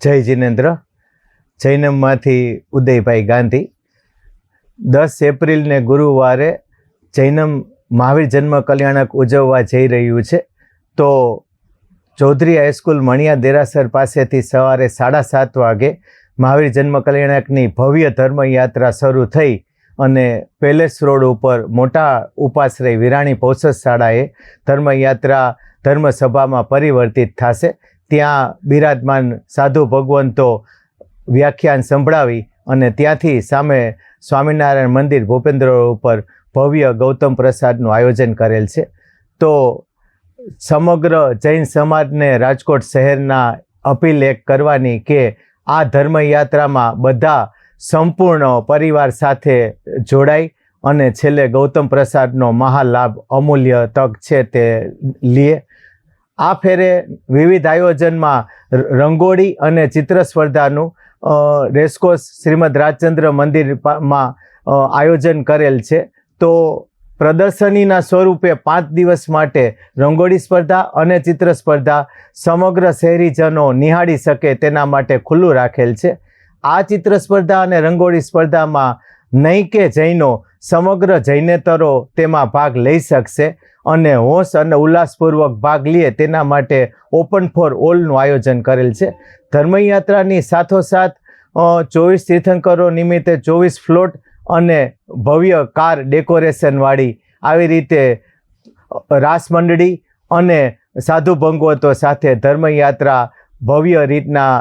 જય જિનેન્દ્ર. જૈનમમાંથી ઉદયભાઈ ગાંધી. 10 એપ્રિલને ગુરુવારે જૈનમ મહાવીર જન્મ કલ્યાણક ઉજવવા જઈ રહ્યું છે. તો ચૌધરી હાઈસ્કૂલ મણિયા દેરાસર પાસેથી સવારે 7:30 વાગે મહાવીર જન્મ કલ્યાણકની ભવ્ય ધર્મયાત્રા શરૂ થઈ અને પેલેસ રોડ ઉપર મોટા ઉપાશ્રય વિરાણી પૌષદ શાળાએ ધર્મયાત્રા ધર્મસભામાં પરિવર્તિત થશે. ત્યાં બિરાજમાન સાધુ ભગવંતો વ્યાખ્યાન સંભળાવી અને ત્યાંથી સામે સ્વામિનારાયણ મંદિર ભૂપેન્દ્ર રોડ ઉપર ભવ્ય ગૌતમ પ્રસાદનું આયોજન કરેલ છે. તો સમગ્ર જૈન સમાજને રાજકોટ શહેરના અપીલ એક કરવાની કે આ ધર્મયાત્રામાં બધા સંપૂર્ણ પરિવાર સાથે જોડાય અને છેલ્લે ગૌતમ પ્રસાદનો મહાલાભ અમૂલ્ય તક છે તે લે. આ ફેરે વિવિધ આયોજનમાં રંગોળી અને ચિત્ર સ્પર્ધાનું રેસકોર્સ શ્રીમદ રાજચંદ્ર મંદિરમાં આયોજન કરેલ છે. તો પ્રદર્શનીના સ્વરૂપે 5 દિવસ માટે રંગોળી સ્પર્ધા અને ચિત્ર સ્પર્ધા સમગ્ર શહેરીજનો નિહાળી શકે તેના માટે ખુલ્લું રાખેલ છે. આ ચિત્ર સ્પર્ધા અને રંગોળી સ્પર્ધામાં નહીં કે જૈનો સમગ્ર જૈનેતરો તેમાં ભાગ લઈ શકશે અને હોશ અને ઉલ્લાસપૂર્વક ભાગ લે તેના માટે ઓપન ફોર ઓલનું આયોજન કરેલ છે. ધર્મયાત્રાની સાથોસાથ 24 તીર્થંકરો નિમિત્તે 24 ફ્લોટ અને ભવ્ય કાર ડેકોરેશનવાળી આવી રીતે રાસ મંડળી અને સાધુ ભગવંતો સાથે ધર્મયાત્રા ભવ્ય રીતના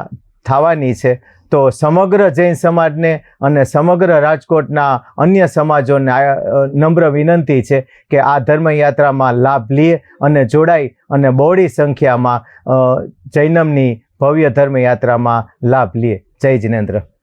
થવાની છે. તો સમગ્ર જૈન સમાજને અને સમગ્ર રાજકોટના અન્ય સમાજોને નમ્ર વિનંતી છે કે આ ધર્મયાત્રામાં લાભ લે અને જોડાય અને બહોળી સંખ્યામાં જૈનમની ભવ્ય ધર્મયાત્રામાં લાભ લે. જય જિનેન્દ્ર.